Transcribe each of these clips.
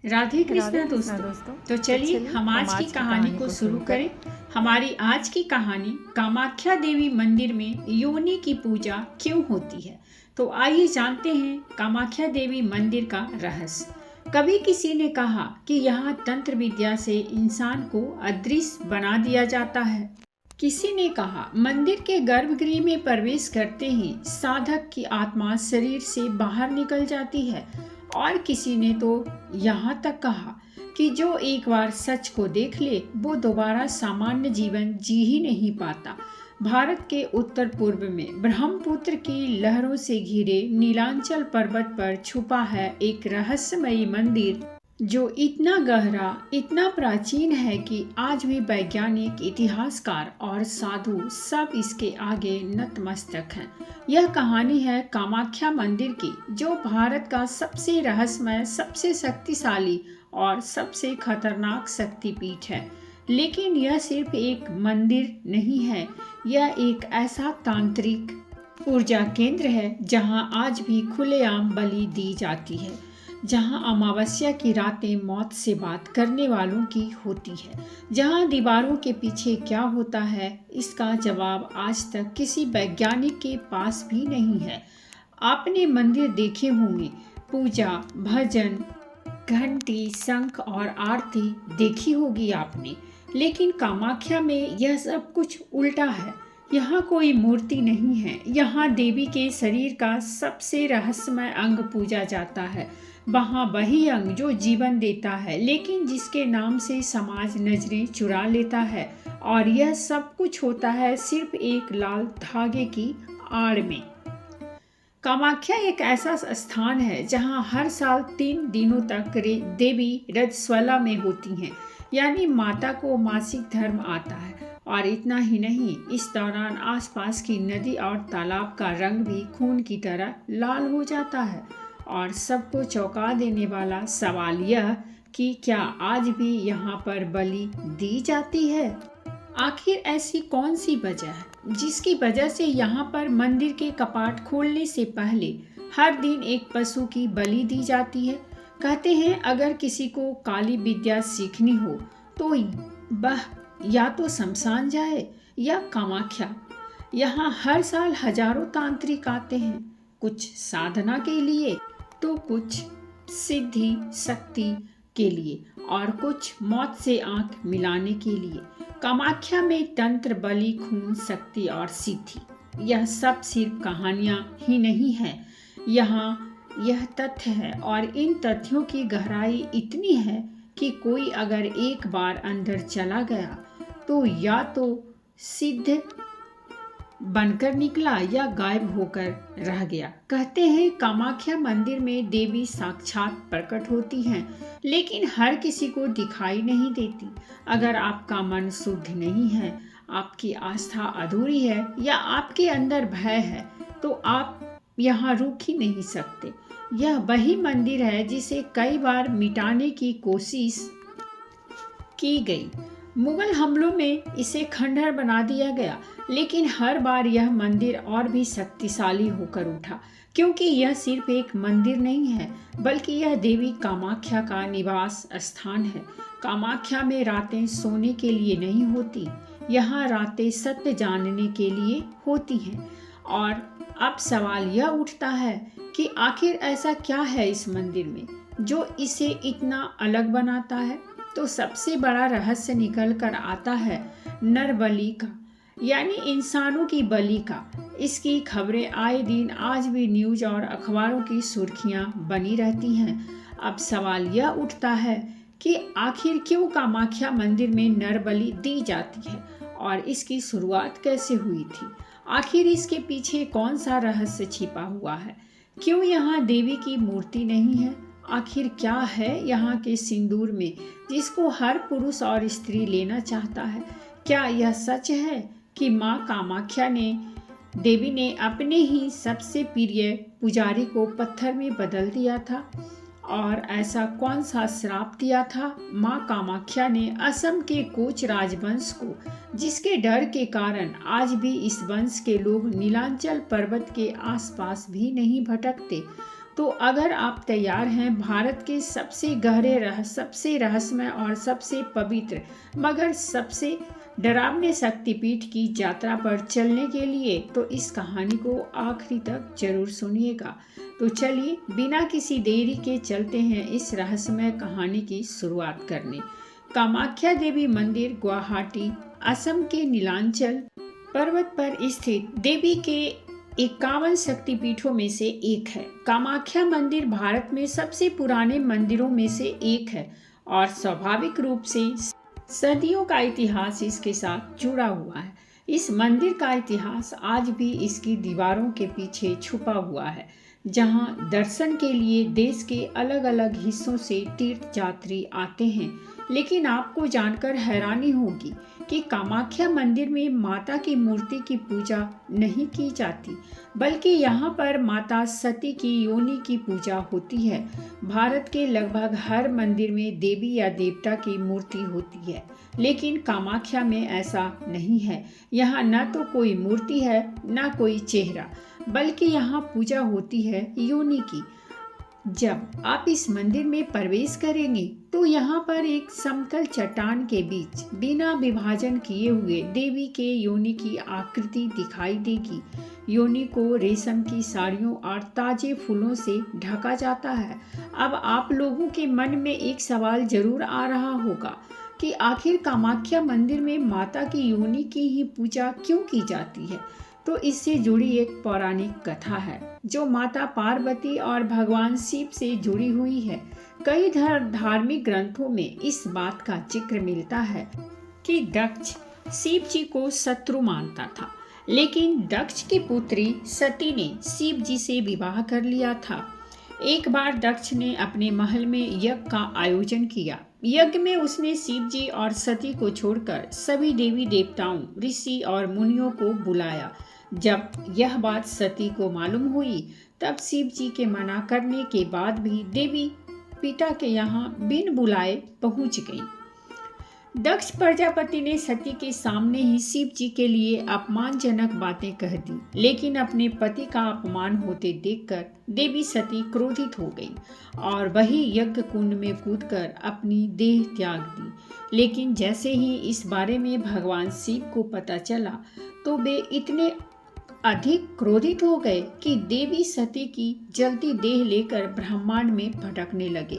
राधे कृष्ण दोस्तों। तो चलिए हम आज की कहानी को शुरू करें। हमारी आज की कहानी कामाख्या देवी मंदिर में योनि की पूजा क्यों होती है। तो आइए जानते हैं कामाख्या देवी मंदिर का रहस्य। कभी किसी ने कहा कि यहाँ तंत्र विद्या से इंसान को अदृश्य बना दिया जाता है। किसी ने कहा मंदिर के गर्भगृह में प्रवेश करते ही साधक की आत्मा शरीर से बाहर निकल जाती है, और किसी ने तो यहाँ तक कहा कि जो एक बार सच को देख ले वो दोबारा सामान्य जीवन जी ही नहीं पाता। भारत के उत्तर पूर्व में ब्रह्मपुत्र की लहरों से घिरे नीलांचल पर्वत पर छुपा है एक रहस्यमयी मंदिर, जो इतना गहरा, इतना प्राचीन है कि आज भी वैज्ञानिक, इतिहासकार और साधु सब इसके आगे नतमस्तक हैं। यह कहानी है कामाख्या मंदिर की, जो भारत का सबसे रहस्यमय, सबसे शक्तिशाली और सबसे खतरनाक शक्तिपीठ है। लेकिन यह सिर्फ एक मंदिर नहीं है, यह एक ऐसा तांत्रिक ऊर्जा केंद्र है जहां आज भी खुलेआम बलि दी जाती है, जहां अमावस्या की रातें मौत से बात करने वालों की होती है, जहां दीवारों के पीछे क्या होता है इसका जवाब आज तक किसी वैज्ञानिक के पास भी नहीं है। आपने मंदिर देखे होंगे, पूजा, भजन, घंटी, शंख और आरती देखी होगी आपने, लेकिन कामाख्या में यह सब कुछ उल्टा है। यहाँ कोई मूर्ति नहीं है, यहाँ देवी के शरीर का सबसे रहस्यमय अंग पूजा जाता है। वहाँ वही अंग जो जीवन देता है, लेकिन जिसके नाम से समाज नजरें चुरा लेता है। और यह सब कुछ होता है सिर्फ एक लाल धागे की आड़ में। कामाख्या एक ऐसा स्थान है जहाँ हर साल 3 दिनों तक देवी रजस्वला में होती हैं, यानी माता को मासिक धर्म आता है। और इतना ही नहीं, इस दौरान आसपास की नदी और तालाब का रंग भी खून की तरह लाल हो जाता है। और सबको चौंका देने वाला सवाल यह कि क्या आज भी यहाँ पर बलि दी जाती है। आखिर ऐसी कौन सी वजह है जिसकी वजह से यहाँ पर मंदिर के कपाट खोलने से पहले हर दिन एक पशु की बलि दी जाती है। कहते हैं अगर किसी को काली विद्या सीखनी हो तो वह या तो शमशान जाए या कामाख्या। यहाँ हर साल हजारों तांत्रिक आते हैं, कुछ साधना के लिए तो कुछ सिद्धि शक्ति के लिए और कुछ मौत से आंख मिलाने के लिए। कामाख्या में तंत्र, बलि, खून, शक्ति और सिद्धि, यह सब सिर्फ कहानियां ही नहीं है, यहाँ यह तथ्य है। और इन तथ्यों की गहराई इतनी है कि कोई अगर एक बार अंदर चला गया तो या तो सिद्ध बनकर निकला या गायब होकर रह गया। कहते हैं कामाख्या मंदिर में देवी साक्षात प्रकट होती हैं, लेकिन हर किसी को दिखाई नहीं देती। अगर आपका मन शुद्ध नहीं है, आपकी आस्था अधूरी है या आपके अंदर भय है तो आप यहाँ रुक ही नहीं सकते। यह वही मंदिर है जिसे कई बार मिटाने की कोशिश की गई। मुगल हमलों में इसे खंडहर बना दिया गया, लेकिन हर बार यह मंदिर और भी शक्तिशाली होकर उठा, क्योंकि यह सिर्फ एक मंदिर नहीं है बल्कि यह देवी कामाख्या का निवास स्थान है। कामाख्या में रातें सोने के लिए नहीं होती, यहाँ रातें सत्य जानने के लिए होती हैं। और अब सवाल यह उठता है कि आखिर ऐसा क्या है इस मंदिर में जो इसे इतना अलग बनाता है। तो सबसे बड़ा रहस्य निकल कर आता है नर बलि का, यानी इंसानों की बलि का। इसकी खबरें आए दिन आज भी न्यूज और अखबारों की सुर्खियां बनी रहती हैं। अब सवाल यह उठता है कि आखिर क्यों कामाख्या मंदिर में नर बलि दी जाती है और इसकी शुरुआत कैसे हुई थी। आखिर इसके पीछे कौन सा रहस्य छिपा हुआ है। क्यों यहाँ देवी की मूर्ति नहीं है। आखिर क्या है यहाँ के सिंदूर में जिसको हर पुरुष और स्त्री लेना चाहता है। क्या यह सच है कि माँ कामाख्या ने, देवी ने अपने ही सबसे प्रिय पुजारी को पत्थर में बदल दिया था। और ऐसा कौन सा श्राप दिया था माँ कामाख्या ने असम के कोच राजवंश को, जिसके डर के कारण आज भी इस वंश के लोग नीलांचल पर्वत के आसपास भी नहीं भटकते। तो अगर आप तैयार हैं भारत के सबसे गहरे सबसे रहस्यमय और सबसे पवित्र मगर सबसे डरावने शक्तिपीठ की यात्रा पर चलने के लिए, तो इस कहानी को आखिरी तक जरूर सुनिएगा। तो चलिए बिना किसी देरी के चलते हैं इस रहस्यमय कहानी की शुरुआत करने। कामाख्या देवी मंदिर गुवाहाटी, असम के नीलांचल पर्वत पर स्थित देवी के 51 शक्तिपीठों में से एक है। कामाख्या मंदिर भारत में सबसे पुराने मंदिरों में से एक है और स्वाभाविक रूप से सदियों का इतिहास इसके साथ जुड़ा हुआ है। इस मंदिर का इतिहास आज भी इसकी दीवारों के पीछे छुपा हुआ है, जहां दर्शन के लिए देश के अलग अलग हिस्सों से तीर्थ यात्री आते हैं। लेकिन आपको जानकर हैरानी होगी कि कामाख्या मंदिर में माता की मूर्ति की पूजा नहीं की जाती, बल्कि यहाँ पर माता सती की योनि की पूजा होती है। भारत के लगभग हर मंदिर में देवी या देवता की मूर्ति होती है, लेकिन कामाख्या में ऐसा नहीं है। यहाँ न तो कोई मूर्ति है न कोई चेहरा, बल्कि यहाँ पूजा होती है योनि की। जब आप इस मंदिर में प्रवेश करेंगे तो यहाँ पर एक समतल चट्टान के बीच बिना विभाजन किए हुए देवी के योनि की आकृति दिखाई देगी। योनि को रेशम की साड़ियों और ताजे फूलों से ढका जाता है। अब आप लोगों के मन में एक सवाल जरूर आ रहा होगा कि आखिर कामाख्या मंदिर में माता की योनि की ही पूजा क्यों की जाती है। तो इससे जुड़ी एक पौराणिक कथा है जो माता पार्वती और भगवान शिव से जुड़ी हुई है। कई धार्मिक ग्रंथों में इस बात का जिक्र मिलता है कि दक्ष शिव जी को शत्रु मानता था, लेकिन दक्ष की पुत्री सती ने शिव जी से विवाह कर लिया था। एक बार दक्ष ने अपने महल में यज्ञ का आयोजन किया। यज्ञ में उसने शिव जी और सती को छोड़कर सभी देवी देवताओं, ऋषि और मुनियों को बुलाया। जब यह बात सती को मालूम हुई, तब शिव जी के मना करने के बाद भी देवी पिता के यहाँ बिन बुलाए पहुँच गई। दक्ष प्रजापति ने सती के सामने ही शिव जी के लिए अपमानजनक बातें कह दी, लेकिन अपने पति का अपमान होते देखकर देवी सती क्रोधित हो गई और वही यज्ञ कुंड में कूदकर अपनी देह त्याग दी। लेकिन जैसे ही इस बारे में भगवान शिव को पता चला, तो वे इतने अधिक क्रोधित हो गए कि देवी सती की जलती देह लेकर ब्रह्मांड में भटकने लगे।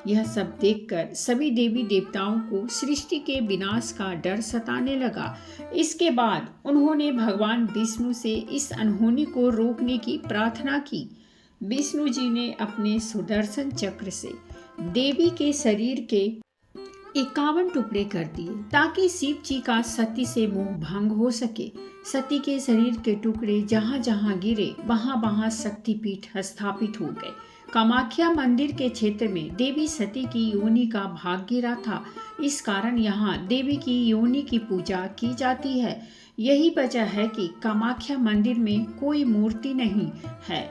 यह सब देखकर सभी देवी देवताओं को सृष्टि के विनाश का डर सताने लगा। इसके बाद उन्होंने भगवान विष्णु से इस अनहोनी को रोकने की प्रार्थना की। विष्णु जी ने अपने सुदर्शन चक्र से देवी के शरीर के 51 टुकड़े कर दिए ताकि शिव जी का सती से मोह भंग हो सके। सती के शरीर के टुकड़े जहाँ जहाँ गिरे वहाँ वहाँ शक्तिपीठ स्थापित हो गए। कामाख्या मंदिर के क्षेत्र में देवी सती की योनि का भाग गिरा था। इस कारण यहाँ देवी की योनि की पूजा की जाती है। यही वजह है कि कामाख्या मंदिर में कोई मूर्ति नहीं है,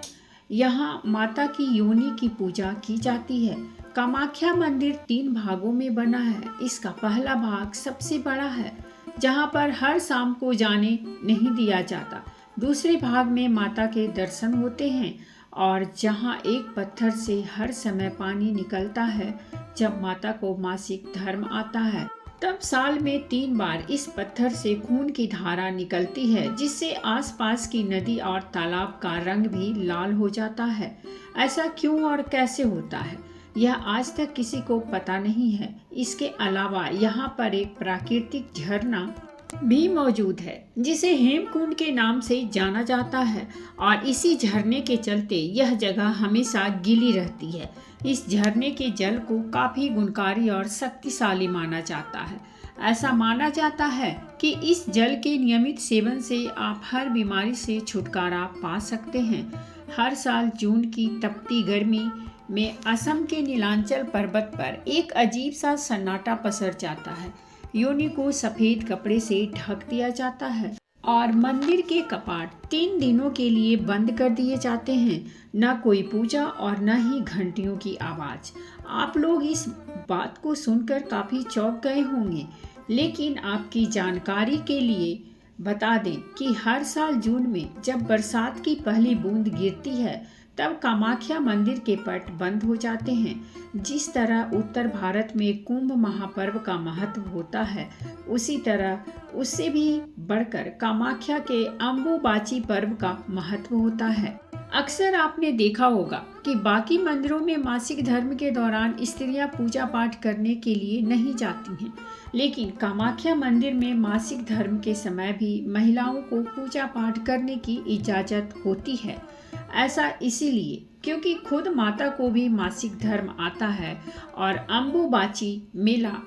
यहाँ माता की योनि की पूजा की जाती है। कामाख्या मंदिर 3 भागों में बना है। इसका पहला भाग सबसे बड़ा है, जहाँ पर हर शाम को जाने नहीं दिया जाता। दूसरे भाग में माता के दर्शन होते हैं और जहाँ एक पत्थर से हर समय पानी निकलता है। जब माता को मासिक धर्म आता है, तब साल में 3 बार इस पत्थर से खून की धारा निकलती है, जिससे आसपास की नदी और तालाब का रंग भी लाल हो जाता है। ऐसा क्यों और कैसे होता है, यह आज तक किसी को पता नहीं है। इसके अलावा यहाँ पर एक प्राकृतिक झरना भी मौजूद है, जिसे हेमकुंड के नाम से जाना जाता है और इसी झरने के चलते यह जगह हमेशा गीली रहती है। इस झरने के जल को काफी गुणकारी और शक्तिशाली माना जाता है। ऐसा माना जाता है कि इस जल के नियमित सेवन से आप हर बीमारी से छुटकारा पा सकते हैं। हर साल जून की तपती गर्मी में असम के नीलांचल पर्वत पर एक अजीब सा सन्नाटा पसर जाता है। योनि को सफेद कपड़े से ढक दिया जाता है और मंदिर के कपाट 3 दिनों के लिए बंद कर दिए जाते हैं। न कोई पूजा और न ही घंटियों की आवाज। आप लोग इस बात को सुनकर काफी चौंक गए होंगे, लेकिन आपकी जानकारी के लिए बता दें कि हर साल जून में जब बरसात की पहली बूंद गिरती है, तब कामाख्या मंदिर के पट बंद हो जाते हैं। जिस तरह उत्तर भारत में कुंभ महापर्व का महत्व होता है, उसी तरह उससे भी बढ़कर कामाख्या के अम्बुबाची पर्व का महत्व होता है। अक्सर आपने देखा होगा कि बाकी मंदिरों में मासिक धर्म के दौरान स्त्रियां पूजा पाठ करने के लिए नहीं जाती हैं, लेकिन कामाख्या मंदिर में मासिक धर्म के समय भी महिलाओं को पूजा पाठ करने की इजाजत होती है। ऐसा इसीलिए क्योंकि खुद माता को भी मासिक धर्म आता है और अम्बुबाची मेला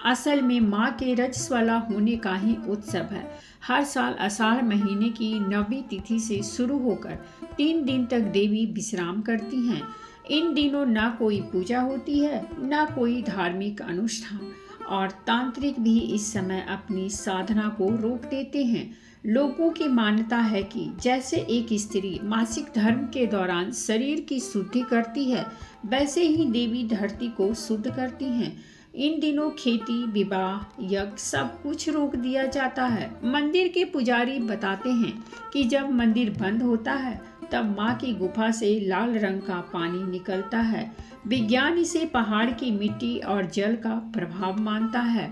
असल में माँ के रजस्वला होने का ही उत्सव है। हर साल आषाढ़ महीने की 9वीं तिथि से शुरू होकर 3 दिन तक देवी विश्राम करती हैं। इन दिनों न कोई पूजा होती है, न कोई धार्मिक अनुष्ठान, और तांत्रिक भी इस समय अपनी साधना को रोक देते हैं। लोगों की मान्यता है कि जैसे एक स्त्री मासिक धर्म के दौरान शरीर की शुद्धि करती है, वैसे ही देवी धरती को शुद्ध करती हैं। इन दिनों खेती, विवाह, यज्ञ सब कुछ रोक दिया जाता है। मंदिर के पुजारी बताते हैं कि जब मंदिर बंद होता है तब माँ की गुफा से लाल रंग का पानी निकलता है। विज्ञान इसे पहाड़ की मिट्टी और जल का प्रभाव मानता है,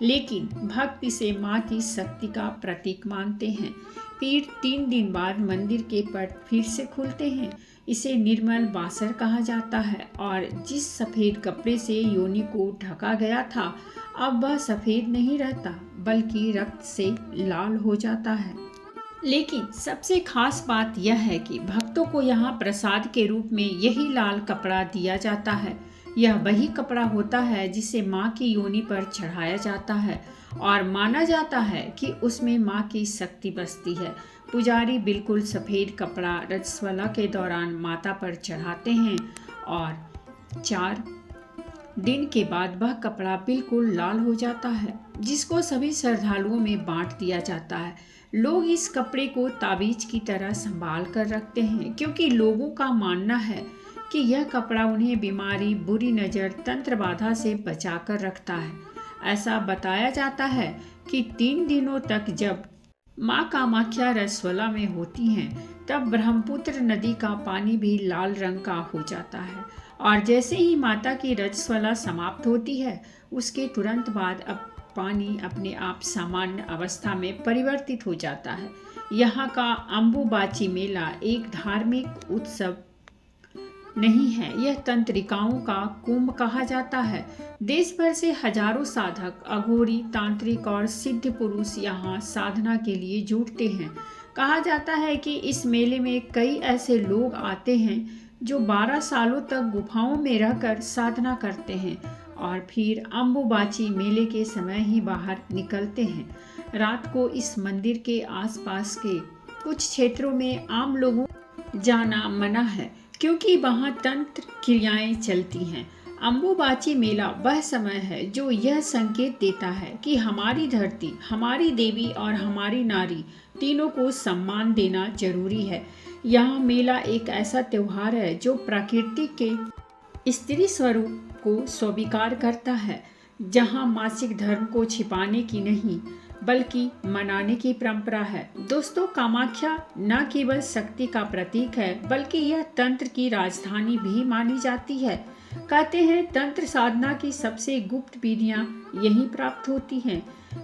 लेकिन भक्त इसे माँ की शक्ति का प्रतीक मानते हैं। फिर 3 दिन बाद मंदिर के पट फिर से खुलते हैं। इसे निर्मल बासर कहा जाता है और जिस सफ़ेद कपड़े से योनि को ढका गया था, अब वह सफ़ेद नहीं रहता बल्कि रक्त से लाल हो जाता है। लेकिन सबसे खास बात यह है कि भक्तों को यहाँ प्रसाद के रूप में यही लाल कपड़ा दिया जाता है। यह वही कपड़ा होता है जिसे माँ की योनि पर चढ़ाया जाता है और माना जाता है कि उसमें माँ की शक्ति बसती है। पुजारी बिल्कुल सफ़ेद कपड़ा रजस्वला के दौरान माता पर चढ़ाते हैं और 4 दिन के बाद वह कपड़ा बिल्कुल लाल हो जाता है, जिसको सभी श्रद्धालुओं में बांट दिया जाता है। लोग इस कपड़े को ताबीज की तरह संभाल कर रखते हैं, क्योंकि लोगों का मानना है कि यह कपड़ा उन्हें बीमारी, बुरी नज़र, तंत्र बाधा से बचा कर रखता है। ऐसा बताया जाता है कि 3 दिनों तक जब माँ कामाख्या रजस्वला में होती हैं, तब ब्रह्मपुत्र नदी का पानी भी लाल रंग का हो जाता है और जैसे ही माता की रजस्वला समाप्त होती है, उसके तुरंत बाद अब पानी अपने आप सामान्य अवस्था में परिवर्तित हो जाता है। यहाँ का अम्बुबाची मेला एक धार्मिक उत्सव नहीं है, यह तंत्रिकाओं का कुंभ कहा जाता है। देश भर से हजारों साधक, अघोरी, तांत्रिक और सिद्ध पुरुष यहाँ साधना के लिए जुटते हैं। कहा जाता है कि इस मेले में कई ऐसे लोग आते हैं जो 12 सालों तक गुफाओं में रहकर साधना करते हैं और फिर अम्बुबाची मेले के समय ही बाहर निकलते हैं। रात को इस मंदिर के आसपास के कुछ क्षेत्रों में आम लोगों जाना मना है, क्योंकि वहाँ तंत्र क्रियाएं चलती हैं। अम्बुबाची मेला वह समय है जो यह संकेत देता है कि हमारी धरती, हमारी देवी और हमारी नारी तीनों को सम्मान देना जरूरी है। यहाँ मेला एक ऐसा त्योहार है जो प्रकृति के स्त्री स्वरूप को स्वीकार करता है, जहाँ मासिक धर्म को छिपाने की नहीं बल्कि मनाने की परंपरा है। दोस्तों, कामाख्या न केवल शक्ति का प्रतीक है बल्कि यह तंत्र की राजधानी भी मानी जाती है। कहते हैं तंत्र साधना की सबसे गुप्त विधियां यहीं प्राप्त होती हैं।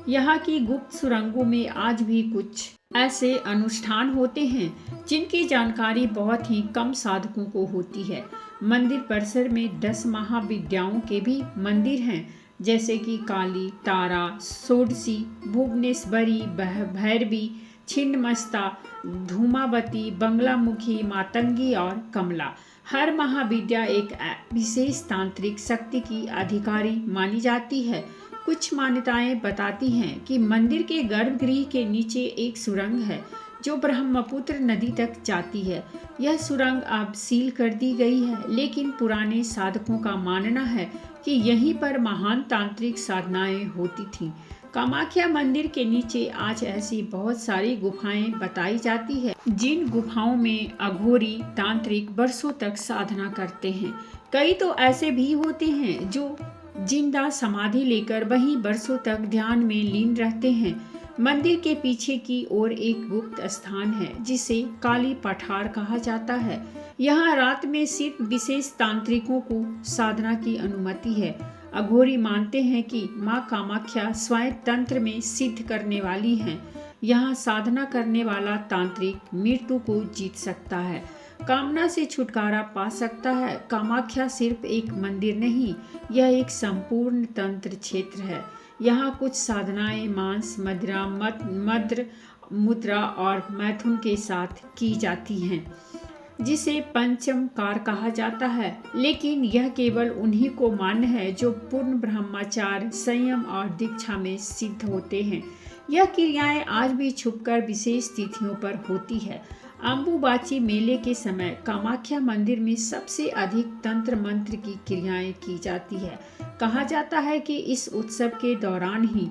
यहाँ की गुप्त सुरंगों में आज भी कुछ ऐसे अनुष्ठान होते हैं जिनकी जानकारी बहुत ही कम साधकों को होती है। मंदिर परिसर में 10 महाविद्याओं के भी मंदिर हैं, जैसे कि काली, तारा, षोडशी, भुवनेश्वरी, भैरवी, छिन्नमस्ता, धूमावती, बंगलामुखी, मातंगी और कमला। हर महाविद्या एक विशेष तांत्रिक शक्ति की अधिकारी मानी जाती है। कुछ मान्यताएं बताती हैं कि मंदिर के गर्भगृह के नीचे एक सुरंग है जो ब्रह्मपुत्र नदी तक जाती है। यह सुरंग अब सील कर दी गई है, लेकिन पुराने साधकों का मानना है कि यहीं पर महान तांत्रिक साधनाएं होती थीं। कामाख्या मंदिर के नीचे आज ऐसी बहुत सारी गुफाएं बताई जाती है, जिन गुफाओं में अघोरी तांत्रिक वर्षों तक साधना करते हैं। कई तो ऐसे भी होते हैं जो जिंदा समाधि लेकर वहीं वर्षों तक ध्यान में लीन रहते हैं। मंदिर के पीछे की ओर एक गुप्त स्थान है जिसे काली पठार कहा जाता है। यहाँ रात में सिर्फ विशेष तांत्रिकों को साधना की अनुमति है। अघोरी मानते हैं कि माँ कामाख्या स्वयं तंत्र में सिद्ध करने वाली हैं। यहाँ साधना करने वाला तांत्रिक मृत्यु को जीत सकता है, कामना से छुटकारा पा सकता है। कामाख्या सिर्फ एक मंदिर नहीं, यह एक संपूर्ण तंत्र क्षेत्र है। यहाँ कुछ साधनाएं मांस, मदिरा, मद्र, मुद्रा और मैथुन के साथ की जाती हैं, जिसे पंचमकार कहा जाता है। लेकिन यह केवल उन्हीं को मान्य है जो पूर्ण ब्रह्मचार्य, संयम और दीक्षा में सिद्ध होते हैं। यह क्रियाएं आज भी छुपकर विशेष तिथियों पर होती है। अम्बुबाची मेले के समय कामाख्या मंदिर में सबसे अधिक तंत्र मंत्र की क्रियाएं की जाती है। कहा जाता है कि इस उत्सव के दौरान ही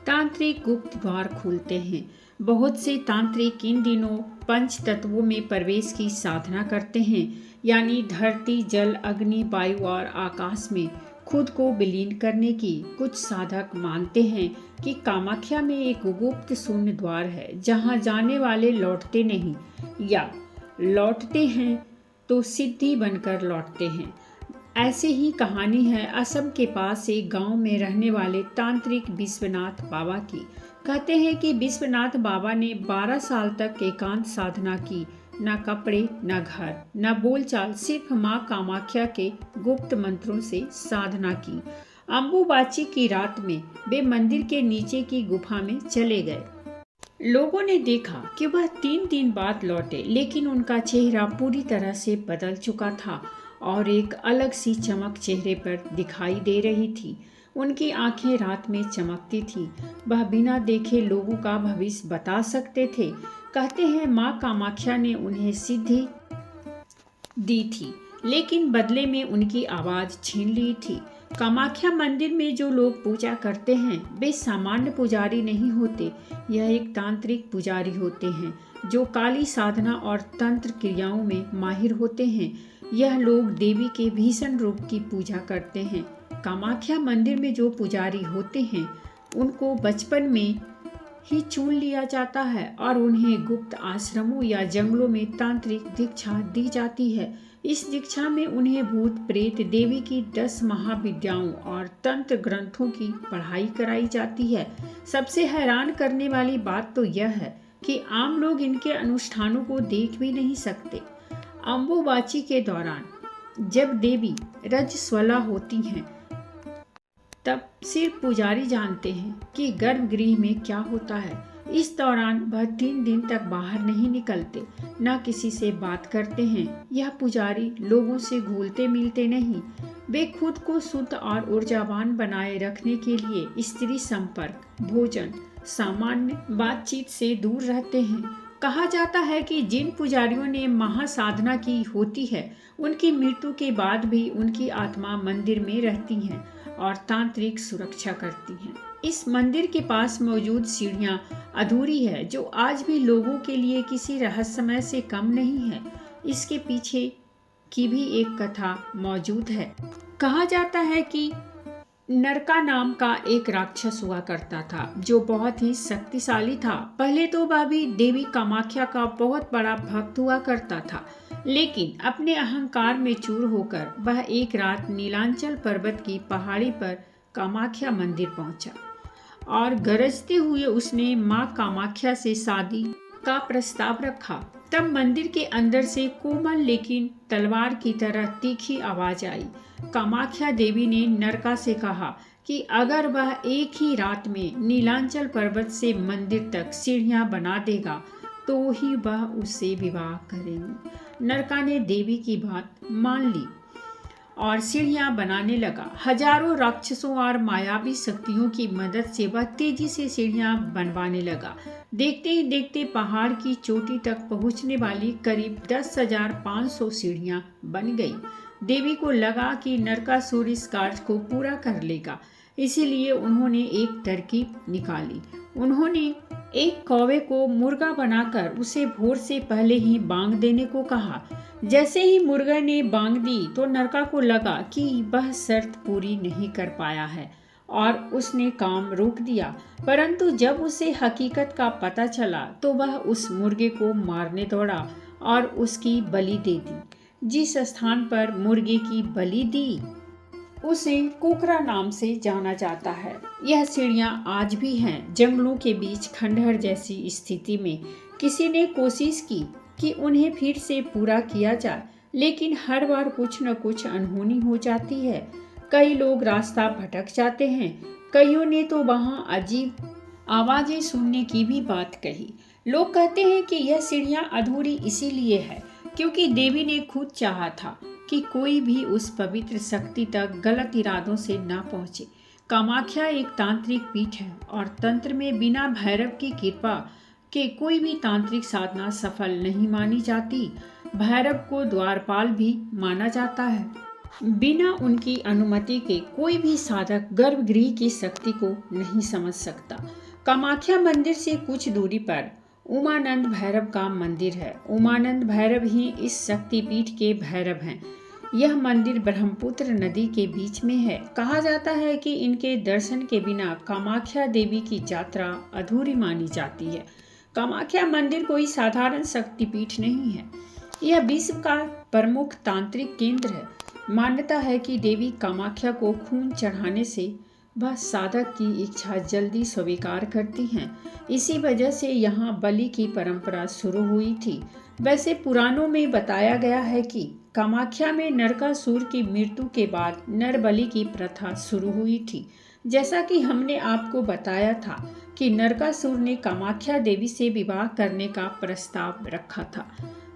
तांत्रिक गुप्त द्वार खुलते हैं। बहुत से तांत्रिक इन दिनों पंच तत्वों में प्रवेश की साधना करते हैं, यानी धरती, जल, अग्नि, वायु और आकाश में खुद को विलीन करने की। कुछ साधक मानते हैं कि कामाख्या में एक गुप्त शून्य द्वार है जहां जाने वाले लौटते नहीं, या लौटते हैं तो सिद्धि बनकर लौटते हैं। ऐसे ही कहानी है असम के पास एक गांव में रहने वाले तांत्रिक विश्वनाथ बाबा की। कहते हैं कि विश्वनाथ बाबा ने 12 साल तक एकांत साधना की। न कपड़े, न घर, न बोलचाल, सिर्फ माँ कामाख्या के गुप्त मंत्रों से साधना की। अम्बुबाची की रात में वे मंदिर के नीचे की गुफा में चले गए। लोगों ने देखा कि वह 3 दिन बाद लौटे, लेकिन उनका चेहरा पूरी तरह से बदल चुका था और एक अलग सी चमक चेहरे पर दिखाई दे रही थी। उनकी आंखें रात में चमकती थी। वह बिना देखे लोगों का भविष्य बता सकते थे। कहते हैं माँ कामाख्या ने उन्हें सिद्धि दी थी, लेकिन बदले में उनकी आवाज छीन ली थी। कामाख्या मंदिर में जो लोग पूजा करते हैं वे सामान्य पुजारी नहीं होते। यह एक तांत्रिक पुजारी होते हैं जो काली साधना और तंत्र क्रियाओं में माहिर होते हैं। यह लोग देवी के भीषण रूप की पूजा करते हैं। कामाख्या मंदिर में जो पुजारी होते हैं उनको बचपन में ही चुन लिया जाता है और उन्हें गुप्त आश्रमों या जंगलों में तांत्रिक दीक्षा दी जाती है। इस दीक्षा में उन्हें भूत प्रेत, देवी की 10 महाविद्याओं और तंत्र ग्रंथों की पढ़ाई कराई जाती है। सबसे हैरान करने वाली बात तो यह है कि आम लोग इनके अनुष्ठानों को देख भी नहीं सकते। अम्बुबाची के दौरान जब देवी रजस्वला होती हैं तब सिर्फ पुजारी जानते हैं कि गर्भगृह में क्या होता है। इस दौरान वह 3 दिन तक बाहर नहीं निकलते, न किसी से बात करते हैं। यह पुजारी लोगों से घुलते मिलते नहीं। वे खुद को शुद्ध और ऊर्जावान बनाए रखने के लिए स्त्री संपर्क, भोजन, सामान्य बातचीत से दूर रहते हैं। कहा जाता है कि जिन पुजारियों ने महासाधना की होती है उनकी मृत्यु के बाद भी उनकी आत्मा मंदिर में रहती हैं और तांत्रिक सुरक्षा करती हैं। इस मंदिर के पास मौजूद सीढ़ियां अधूरी है, जो आज भी लोगों के लिए किसी रहस्यमय से कम नहीं है। इसके पीछे की भी एक कथा मौजूद है। कहा जाता है कि नरका नाम का एक राक्षस हुआ करता था जो बहुत ही शक्तिशाली था। पहले तो वह भी देवी कामाख्या का बहुत बड़ा भक्त हुआ करता था, लेकिन अपने अहंकार में चूर होकर वह एक रात नीलांचल पर्वत की पहाड़ी पर कामाख्या मंदिर पहुंचा और गरजते हुए उसने मां कामाख्या से शादी का प्रस्ताव रखा। तब मंदिर के अंदर से कोमल लेकिन तलवार की तरह तीखी आवाज आई। कामाख्या देवी ने नरका से कहा कि अगर वह एक ही रात में नीलांचल पर्वत से मंदिर तक सीढ़ियां बना देगा तो ही वह उससे विवाह करेंगी। नरका ने देवी की बात मान ली और सीढ़ियां बनाने लगा। हजारों राक्षसों और मायावी शक्तियों की मदद से वह तेजी से सीढ़ियां बनवाने लगा। देखते ही देखते पहाड़ की चोटी तक पहुंचने वाली करीब 10,500 सीढ़ियां बन गई। देवी को लगा कि नरकासुर इस कार्य को पूरा कर लेगा, इसीलिए उन्होंने एक तरकीब निकाली। उन्होंने एक कौवे को मुर्गा बनाकर उसे भोर से पहले ही बांग देने को कहा। जैसे ही मुर्गा ने बांग दी तो नरका को लगा कि वह शर्त पूरी नहीं कर पाया है और उसने काम रोक दिया। परंतु जब उसे हकीकत का पता चला तो वह उस मुर्गे को मारने दौड़ा और उसकी बलि दे दी। जिस स्थान पर मुर्गे की बलि दी उसे कोकरा नाम से जाना जाता है। यह सीढ़ियां आज भी हैं, जंगलों के बीच खंडहर जैसी स्थिति में। किसी ने कोशिश की कि उन्हें फिर से पूरा किया जाए, लेकिन हर बार कुछ न कुछ अनहोनी हो जाती है। कई लोग रास्ता भटक जाते हैं, कईयों ने तो वहां अजीब आवाजें सुनने की भी बात कही। लोग कहते हैं कि यह सीढ़ियां अधूरी इसीलिए है क्योंकि देवी ने खुद चाहा था कि कोई भी उस पवित्र शक्ति तक गलत इरादों से ना पहुंचे। कामाख्या एक तांत्रिक पीठ है और तंत्र में बिना भैरव की कृपा के कोई भी तांत्रिक साधना सफल नहीं मानी जाती। भैरव को द्वारपाल भी माना जाता है। बिना उनकी अनुमति के कोई भी साधक गर्भगृह की शक्ति को नहीं समझ सकता। कामाख्या मंदिर से कुछ दूरी पर उमानंद भैरव का मंदिर है। उमानंद भैरव ही इस शक्तिपीठ के भैरव हैं। यह मंदिर ब्रह्मपुत्र नदी के बीच में है। कहा जाता है कि इनके दर्शन के बिना कामाख्या देवी की यात्रा अधूरी मानी जाती है। कामाख्या मंदिर कोई साधारण शक्तिपीठ नहीं है, यह विश्व का प्रमुख तांत्रिक केंद्र है। मान्यता है कि देवी कामाख्या को खून चढ़ाने से वह साधक की इच्छा जल्दी स्वीकार करती हैं। इसी वजह से यहाँ बलि की परंपरा शुरू हुई थी। वैसे पुराणों में बताया गया है कि कामाख्या में नरकासुर की मृत्यु के बाद नर बलि की प्रथा शुरू हुई थी। जैसा कि हमने आपको बताया था कि नरकासुर ने कामाख्या देवी से विवाह करने का प्रस्ताव रखा था,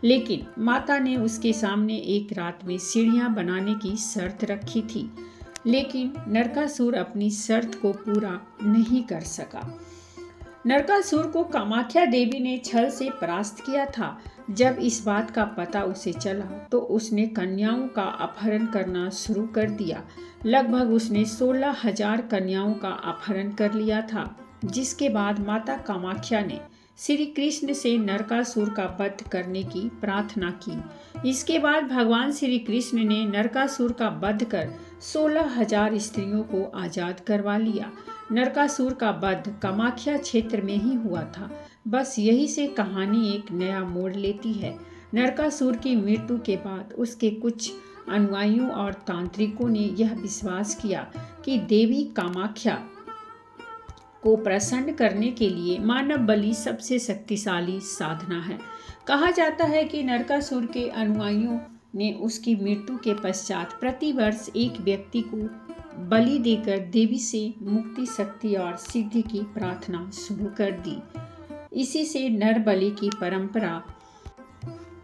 लेकिन माता ने उसके सामने एक रात में सीढ़ियां बनाने की शर्त रखी थी, लेकिन नरकासुर अपनी शर्त को पूरा नहीं कर सका। नरकासुर को कामाख्या देवी ने छल से परास्त किया था। जब इस बात का पता उसे चला तो उसने कन्याओं का अपहरण करना शुरू कर दिया। लगभग उसने 16,000 कन्याओं का अपहरण कर लिया था, जिसके बाद माता कामाख्या ने श्री कृष्ण से नरकासुर का वध करने की प्रार्थना की। इसके बाद भगवान श्री कृष्ण ने नरकासुर का वध कर 16,000 स्त्रियों को आजाद करवा लिया। नरकासुर का वध कामाख्या क्षेत्र में ही हुआ था। बस यही से कहानी एक नया मोड़ लेती है। नरकासुर की मृत्यु के बाद उसके कुछ अनुयायियों और तांत्रिकों ने यह विश्वास किया कि देवी कामाख्या को प्रसन्न करने के लिए मानव बलि सबसे शक्तिशाली साधना है। कहा जाता है कि नरकासुर के अनुयायियों ने उसकी मृत्यु के पश्चात प्रतिवर्ष एक व्यक्ति को बलि देकर देवी से मुक्ति, शक्ति और सिद्धि की प्रार्थना शुरू कर दी। इसी से नर बलि की परंपरा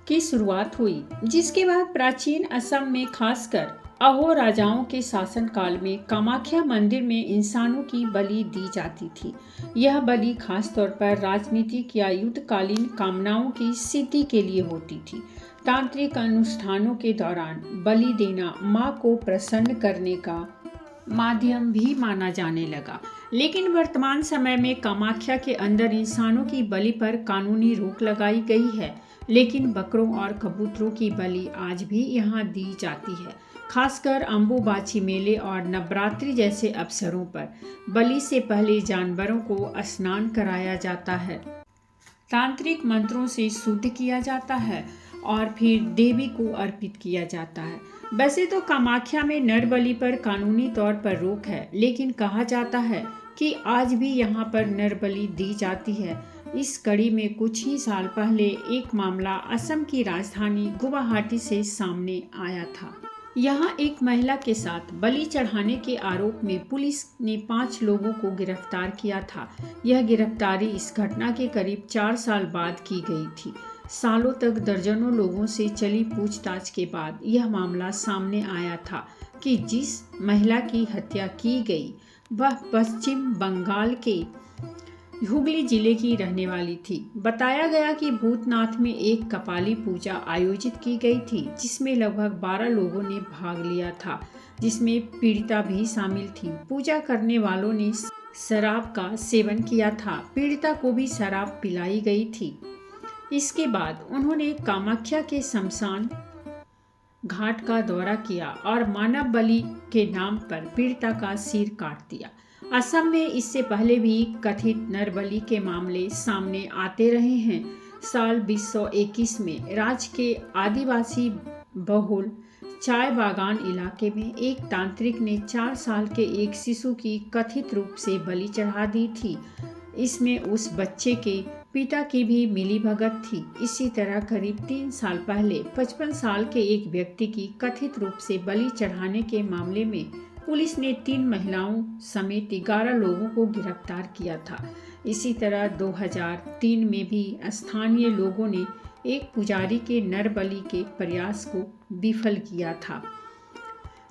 की शुरुआत हुई, जिसके बाद प्राचीन असम में खासकर अहो राजाओं के शासन काल में कामाख्या मंदिर में इंसानों की बलि दी जाती थी। यह बलि खासतौर पर राजनीतिक या युद्धकालीन कामनाओं की सिद्धि के लिए होती थी। तांत्रिक अनुष्ठानों के दौरान बलि देना मां को प्रसन्न करने का माध्यम भी माना जाने लगा। लेकिन वर्तमान समय में कामाख्या के अंदर इंसानों की बलि पर कानूनी रोक लगाई गई है, लेकिन बकरों और कबूतरों की बलि आज भी यहाँ दी जाती है। खासकर अम्बुबाची मेले और नवरात्रि जैसे अवसरों पर बलि से पहले जानवरों को स्नान कराया जाता है, तांत्रिक मंत्रों से शुद्ध किया जाता है और फिर देवी को अर्पित किया जाता है। वैसे तो कामाख्या में नर बलि पर कानूनी तौर पर रोक है, लेकिन कहा जाता है कि आज भी यहाँ पर नर बलि दी जाती है। इस कड़ी में कुछ ही साल पहले एक मामला असम की राजधानी गुवाहाटी से सामने आया था। यहाँ एक महिला के साथ बलि चढ़ाने के आरोप में पुलिस ने 5 लोगों को गिरफ्तार किया था। यह गिरफ्तारी इस घटना के करीब 4 साल बाद की गई थी। सालों तक दर्जनों लोगों से चली पूछताछ के बाद यह मामला सामने आया था कि जिस महिला की हत्या की गई वह पश्चिम बंगाल के हुगली जिले की रहने वाली थी। बताया गया कि भूतनाथ में एक कपाली पूजा आयोजित की गई थी, जिसमें लगभग 12 लोगों ने भाग लिया था, जिसमें पीड़िता भी शामिल थी। पूजा करने वालों ने शराब का सेवन किया था, पीड़िता को भी शराब पिलाई गई थी। इसके बाद उन्होंने कामाख्या के शमशान घाट का दौरा किया और मानव बलि के नाम पर पीड़िता का सिर काट दिया। असम में इससे पहले भी कथित नरबलि के मामले सामने आते रहे हैं। साल 2021 में राज्य के आदिवासी बहुल चाय बागान इलाके में एक तांत्रिक ने 4 साल के एक शिशु की कथित रूप से बलि चढ़ा दी थी। इसमें उस बच्चे के पिता की भी मिलीभगत थी। इसी तरह करीब 3 साल पहले 55 साल के एक व्यक्ति की कथित रूप से बलि चढ़ाने के मामले में पुलिस ने 3 महिलाओं समेत 11 लोगों को गिरफ्तार किया था। इसी तरह 2003 में भी स्थानीय लोगों ने एक पुजारी के नरबलि के प्रयास को विफल किया था।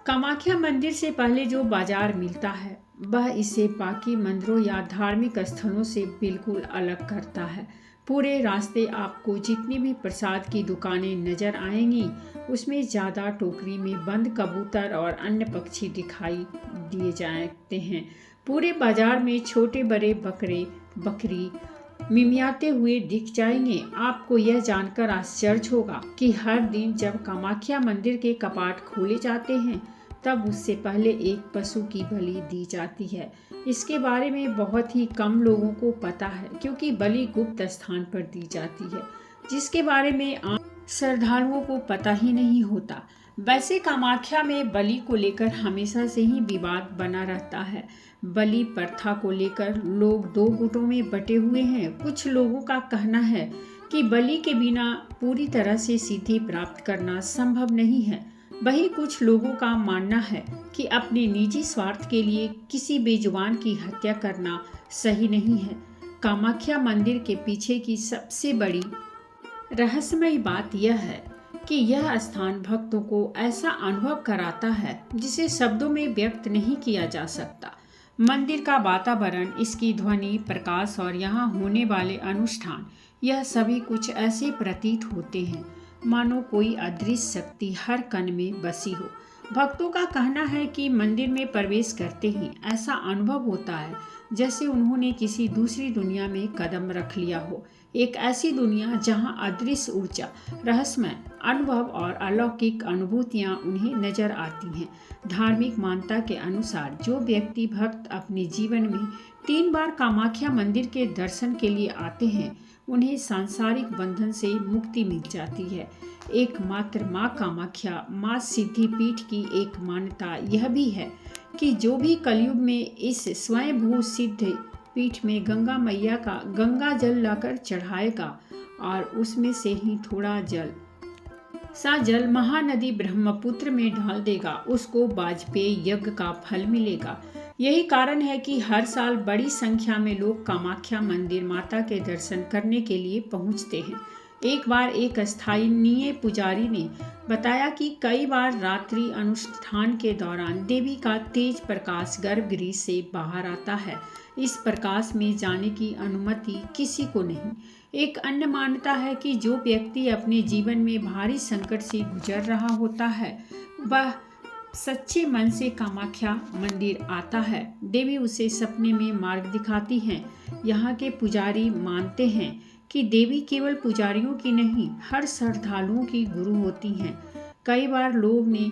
कामाख्या मंदिर से पहले जो बाजार मिलता है वह इसे बाकी मंदिरों या धार्मिक स्थलों से बिल्कुल अलग करता है। पूरे रास्ते आपको जितनी भी प्रसाद की दुकानें नजर आएंगी उसमें ज़्यादा टोकरी में बंद कबूतर और अन्य पक्षी दिखाई दिए जाते हैं। पूरे बाजार में छोटे बड़े बकरे बकरी मिमियाते हुए दिख जाएंगे। आपको यह जानकर आश्चर्य होगा कि हर दिन जब कामाख्या मंदिर के कपाट खोले जाते हैं तब उससे पहले एक पशु की बलि दी जाती है। इसके बारे में बहुत ही कम लोगों को पता है क्योंकि बलि गुप्त स्थान पर दी जाती है, जिसके बारे में आम श्रद्धालुओं को पता ही नहीं होता। वैसे कामाख्या में बलि को लेकर हमेशा से ही विवाद बना रहता है। बलि प्रथा को लेकर लोग 2 गुटों में बटे हुए हैं। कुछ लोगों का कहना है कि बलि के बिना पूरी तरह से सिद्धि प्राप्त करना संभव नहीं है। वहीं कुछ लोगों का मानना है कि अपने निजी स्वार्थ के लिए किसी बेजुबान की हत्या करना सही नहीं है। कामाख्या मंदिर के पीछे की सबसे बड़ी रहस्यमयी बात यह है कि यह स्थान भक्तों को ऐसा अनुभव कराता है जिसे शब्दों में व्यक्त नहीं किया जा सकता। मंदिर का वातावरण, इसकी ध्वनि, प्रकाश और यहाँ होने वाले अनुष्ठान, यह सभी कुछ ऐसे प्रतीत होते हैं मानो कोई अदृश्य शक्ति हर कण में बसी हो। भक्तों का कहना है कि मंदिर में प्रवेश करते ही ऐसा अनुभव होता है जैसे उन्होंने किसी दूसरी दुनिया में कदम रख लिया हो। एक ऐसी दुनिया जहां अदृश्य ऊर्जा, रहस्यमय अनुभव और अलौकिक अनुभूतियां उन्हें नजर आती हैं। धार्मिक मान्यता के अनुसार जो व्यक्ति भक्त अपने जीवन में 3 बार कामाख्या मंदिर के दर्शन के लिए आते हैं उन्हें सांसारिक बंधन से मुक्ति मिल जाती है। एकमात्र माँ कामाख्या माँ सिद्धि पीठ की एक मान्यता यह भी है कि जो भी कलयुग में इस स्वयंभू सिद्ध पीठ में गंगा मैया का गंगा जल लाकर चढ़ाएगा और उसमें से ही थोड़ा जल महानदी ब्रह्मपुत्र में डाल देगा, उसको वाजपेयी यज्ञ का फल मिलेगा। यही कारण है कि हर साल बड़ी संख्या में लोग कामाख्या मंदिर माता के दर्शन करने के लिए पहुंचते हैं। एक बार एक स्थानीय पुजारी ने बताया कि कई बार रात्रि अनुष्ठान के दौरान देवी का तेज प्रकाश गर्भगृह से बाहर आता है। इस प्रकाश में जाने की अनुमति किसी को नहीं। एक अन्य मान्यता है कि जो व्यक्ति अपने जीवन में भारी संकट से गुजर रहा होता है वह सच्चे मन से कामाख्या मंदिर आता है। देवी उसे सपने में मार्ग दिखाती हैं। यहाँ के पुजारी मानते हैं कि देवी केवल पुजारियों की नहीं, हर श्रद्धालुओं की गुरु होती हैं। कई बार लोग ने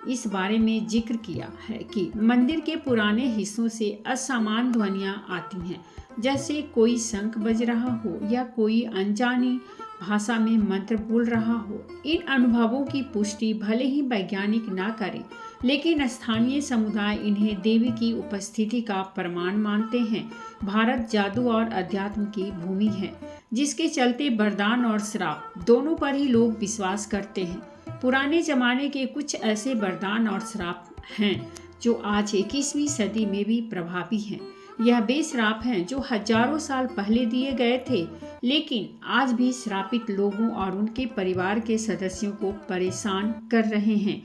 इस बारे में जिक्र किया है कि मंदिर के पुराने हिस्सों से असामान्य ध्वनियाँ आती हैं, जैसे कोई शंख बज रहा हो या कोई अनजानी भाषा में मंत्र बोल रहा हो। इन अनुभवों की पुष्टि भले ही वैज्ञानिक ना करें, लेकिन स्थानीय समुदाय इन्हें देवी की उपस्थिति का प्रमाण मानते हैं। भारत जादू और अध्यात्म की भूमि है, जिसके चलते वरदान और श्राप दोनों पर ही लोग विश्वास करते हैं। पुराने जमाने के कुछ ऐसे वरदान और श्राप हैं जो आज 21वीं सदी में भी प्रभावी हैं। यह वे श्राप हैं जो हजारों साल पहले दिए गए थे, लेकिन आज भी श्रापित लोगों और उनके परिवार के सदस्यों को परेशान कर रहे हैं।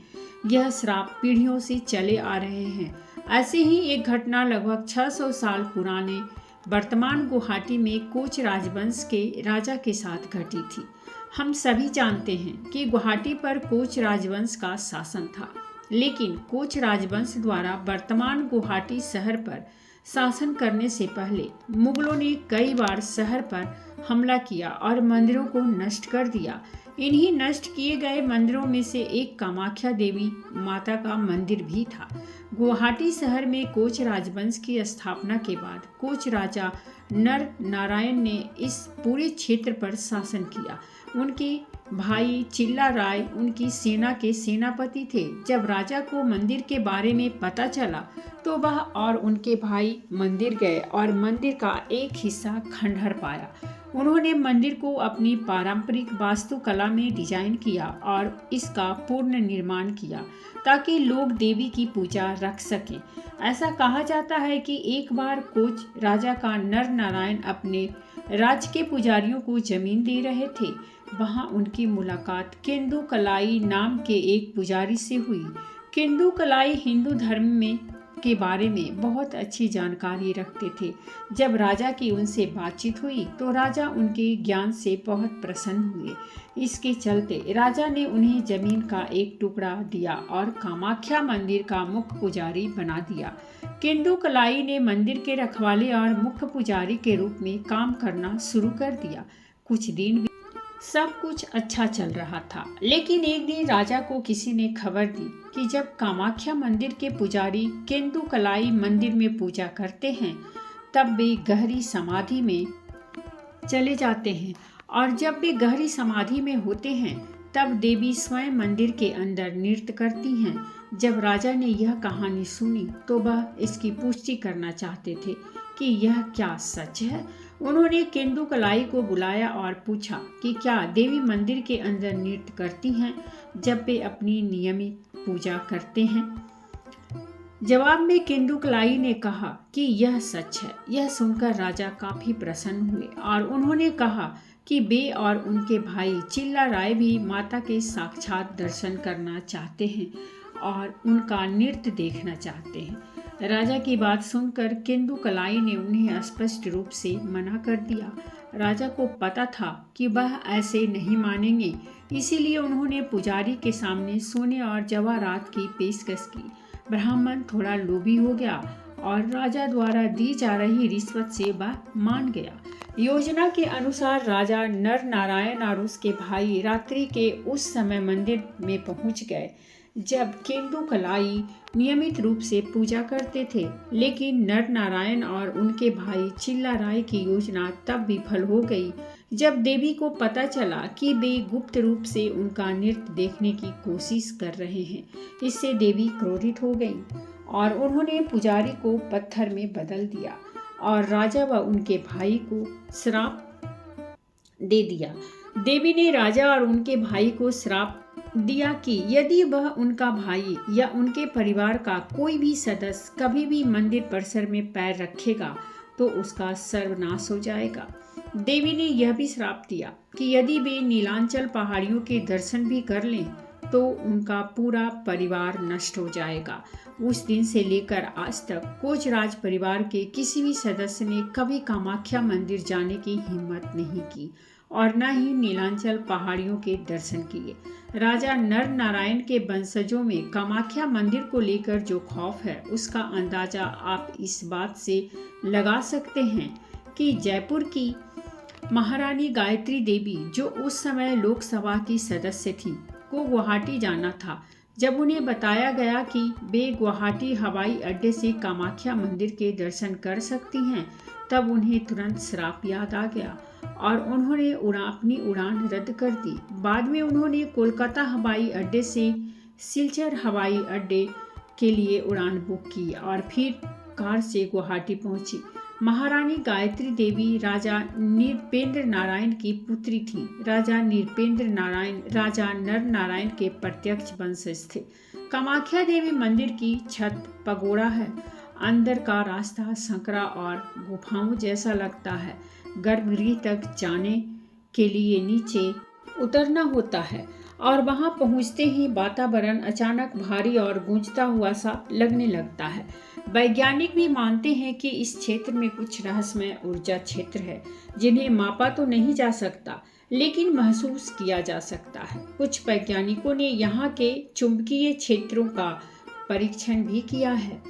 यह श्राप पीढ़ियों से चले आ रहे हैं। ऐसे ही एक घटना लगभग 600 साल पुराने वर्तमान गुवाहाटी में कोच राजवंश के राजा के साथ घटी थी। हम सभी जानते हैं कि गुवाहाटी पर कोच राजवंश का शासन था, लेकिन कोच राजवंश द्वारा वर्तमान गुवाहाटी शहर पर शासन करने से पहले मुगलों ने कई बार शहर पर हमला किया और मंदिरों को नष्ट कर दिया। इन्हीं नष्ट किए गए मंदिरों में से एक कामाख्या देवी माता का मंदिर भी था। गुवाहाटी शहर में कोच राजवंश की स्थापना के बाद कोच राजा नर नारायण ने इस पूरे क्षेत्र पर शासन किया। उनके भाई चिल्ला राय उनकी सेना के सेनापति थे। जब राजा को मंदिर के बारे में पता चला तो वह और उनके भाई मंदिर गए और मंदिर का एक हिस्सा खंडहर पाया। उन्होंने मंदिर को अपनी पारंपरिक वास्तुकला में डिजाइन किया और इसका पूर्ण निर्माण किया ताकि लोग देवी की पूजा रख सकें। ऐसा कहा जाता है कि एक बार कोच राजा का नर नारायण अपने राज्य के पुजारियों को जमीन दे रहे थे। वहां उनकी मुलाकात केंदु कलाई नाम के एक पुजारी से हुई। केंदु कलाई हिंदू धर्म में के बारे में बहुत अच्छी जानकारी रखते थे। जब राजा की उनसे बातचीत हुई तो राजा उनके ज्ञान से बहुत प्रसन्न हुए। इसके चलते राजा ने उन्हें जमीन का एक टुकड़ा दिया और कामाख्या मंदिर का मुख्य पुजारी बना दिया। केंदु कलाई ने मंदिर के रखवाले और मुख्य पुजारी के रूप में काम करना शुरू कर दिया। कुछ दिन सब कुछ अच्छा चल रहा था, लेकिन एक दिन राजा को किसी ने खबर दी कि जब कामाख्या मंदिर के पुजारी केंदु कलाई मंदिर में पूजा करते हैं तब वे गहरी समाधि में चले जाते हैं, और जब वे गहरी समाधि में होते हैं तब देवी स्वयं मंदिर के अंदर नृत्य करती हैं। जब राजा ने यह कहानी सुनी तो वह इसकी पुष्टि करना चाहते थे कि यह क्या सच है। उन्होंने केंदु कलाई को बुलाया और पूछा कि क्या देवी मंदिर के अंदर नृत्य करती हैं जब वे अपनी नियमित पूजा करते हैं। जवाब में केंदु कलाई ने कहा कि यह सच है। यह सुनकर राजा काफी प्रसन्न हुए और उन्होंने कहा कि वे और उनके भाई चिल्ला राय भी माता के साक्षात दर्शन करना चाहते हैं और उनका नृत्य देखना चाहते हैं। राजा की बात सुनकर केंदु कलाई ने उन्हें स्पष्ट रूप से मना कर दिया। राजा को पता था कि वह ऐसे नहीं मानेंगे, इसीलिए उन्होंने पुजारी के सामने सोने और जवाहरात की पेशकश की। ब्राह्मण थोड़ा लोभी हो गया और राजा द्वारा दी जा रही रिश्वत से वह मान गया। योजना के अनुसार राजा नर नारायण और उसके भाई रात्रि के उस समय मंदिर में पहुंच गए जब केंदु कलाई नियमित रूप से पूजा करते थे, लेकिन नर नारायण और उनके भाई चिल्ला राय की योजना तब विफल हो गई जब देवी को पता चला कि वे गुप्त रूप से उनका नृत्य देखने की कोशिश कर रहे हैं। इससे देवी क्रोधित हो गई और उन्होंने पुजारी को पत्थर में बदल दिया और राजा व उनके भाई को श्राप दे दिया। देवी ने राजा और उनके भाई को श्राप दिया कि यदि वह उनका भाई या उनके परिवार का कोई भी सदस्य कभी भी मंदिर परिसर में पैर रखेगा तो उसका सर्वनाश हो जाएगा। देवी ने यह भी श्राप दिया कि यदि वे नीलांचल पहाड़ियों के दर्शन भी कर लें तो उनका पूरा परिवार नष्ट हो जाएगा। उस दिन से लेकर आज तक कोच राज परिवार के किसी भी सदस्य ने कभी कामाख्या मंदिर जाने की हिम्मत नहीं की और न ही नीलांचल पहाड़ियों के दर्शन किए। राजा नर नारायण के वंशजों में कामाख्या मंदिर को लेकर जो खौफ है उसका अंदाजा आप इस बात से लगा सकते हैं कि जयपुर की महारानी गायत्री देवी, जो उस समय लोकसभा की सदस्य थी, को गुवाहाटी जाना था। जब उन्हें बताया गया कि वे गुवाहाटी हवाई अड्डे से कामाख्या मंदिर के दर्शन कर सकती हैं, तब उन्हें तुरंत श्राप याद आ गया और उन्होंने अपनी उड़ान रद्द कर दी। बाद में उन्होंने कोलकाता हवाई अड्डे से सिलचर हवाई अड्डे के लिए उड़ान बुक की और फिर कार से गुवाहाटी पहुंची। महारानी गायत्री देवी राजा नृपेंद्र नारायण की पुत्री थी। राजा नृपेंद्र नारायण राजा नर नारायण के प्रत्यक्ष वंशज थे। कामाख्या देवी मंदिर की छत पगोड़ा है। अंदर का रास्ता संकरा और गुफाओं जैसा लगता है। गर्भगृह तक जाने के लिए नीचे उतरना होता है और वहां पहुंचते ही वातावरण अचानक भारी और गूंजता हुआ सा लगने लगता है। वैज्ञानिक भी मानते हैं कि इस क्षेत्र में कुछ रहस्यमय ऊर्जा क्षेत्र है जिन्हें मापा तो नहीं जा सकता लेकिन महसूस किया जा सकता है। कुछ वैज्ञानिकों ने यहाँ के चुंबकीय क्षेत्रों का परीक्षण भी किया है।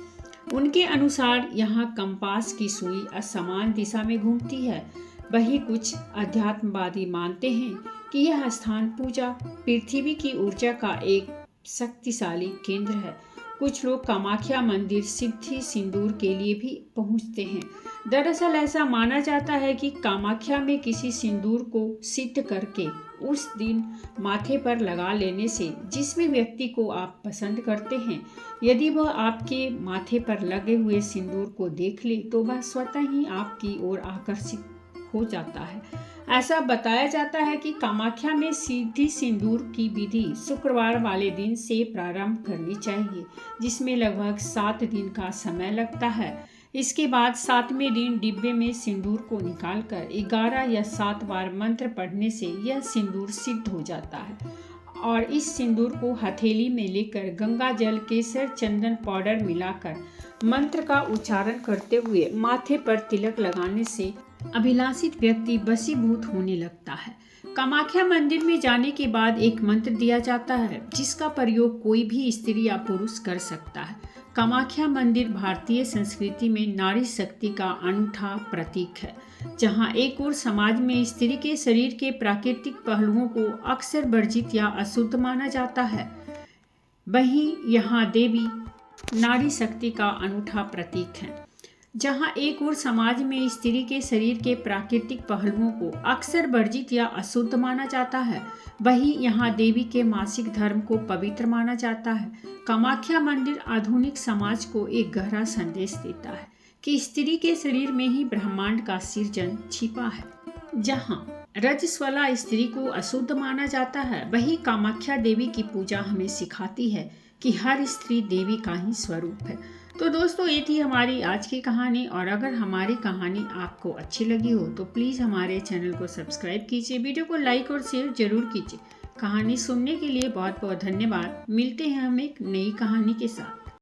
उनके अनुसार यहाँ कंपास की सुई असमान दिशा में घूमती है। वहीं कुछ अध्यात्मवादी मानते हैं कि यह स्थान पूजा पृथ्वी की ऊर्जा का एक शक्तिशाली केंद्र है। कुछ लोग कामाख्या मंदिर सिद्धि सिंदूर के लिए भी पहुंचते हैं। दरअसल ऐसा माना जाता है कि कामाख्या में किसी सिंदूर को सिद्ध करके उस दिन माथे पर लगा लेने से जिसमें व्यक्ति को आप पसंद करते हैं, यदि वह आपके माथे पर लगे हुए सिंदूर को देख ले तो वह स्वतः ही आपकी ओर आकर्षित हो जाता है। ऐसा बताया जाता है कि कामाख्या में सिद्धि सिंदूर की विधि शुक्रवार वाले दिन से प्रारंभ करनी चाहिए, जिसमें लगभग 7 दिन का समय लगता है। इसके बाद 7वें दिन डिब्बे में सिंदूर को निकालकर 11 या 7 बार मंत्र पढ़ने से यह सिंदूर सिद्ध हो जाता है और इस सिंदूर को हथेली में लेकर गंगा जल, केसर, चंदन पाउडर मिलाकर मंत्र का उच्चारण करते हुए माथे पर तिलक लगाने से अभिलाषित व्यक्ति वशीभूत होने लगता है। कामाख्या मंदिर में जाने के बाद एक मंत्र दिया जाता है जिसका प्रयोग कोई भी स्त्री या पुरुष कर सकता है। कामाख्या मंदिर भारतीय संस्कृति में नारी शक्ति का अनूठा प्रतीक है। जहां एक ओर समाज में स्त्री के शरीर के प्राकृतिक पहलुओं को अक्सर वर्जित या अशुद्ध माना जाता है, वहीं यहाँ देवी नारी शक्ति का अनूठा प्रतीक है। जहां एक ओर समाज में स्त्री के शरीर के प्राकृतिक पहलुओं को अक्सर वर्जित या अशुद्ध माना जाता है, वहीं यहाँ देवी के मासिक धर्म को पवित्र माना जाता है। कामाख्या मंदिर आधुनिक समाज को एक गहरा संदेश देता है कि स्त्री के शरीर में ही ब्रह्मांड का सृजन छिपा है। जहां रजस्वला स्त्री को अशुद्ध माना जाता है, वहीं कामाख्या देवी की पूजा हमें सिखाती है कि हर स्त्री देवी का ही स्वरूप है। तो दोस्तों, ये थी हमारी आज की कहानी और अगर हमारी कहानी आपको अच्छी लगी हो तो प्लीज़ हमारे चैनल को सब्सक्राइब कीजिए, वीडियो को लाइक और शेयर जरूर कीजिए। कहानी सुनने के लिए बहुत बहुत धन्यवाद। मिलते हैं हम एक नई कहानी के साथ।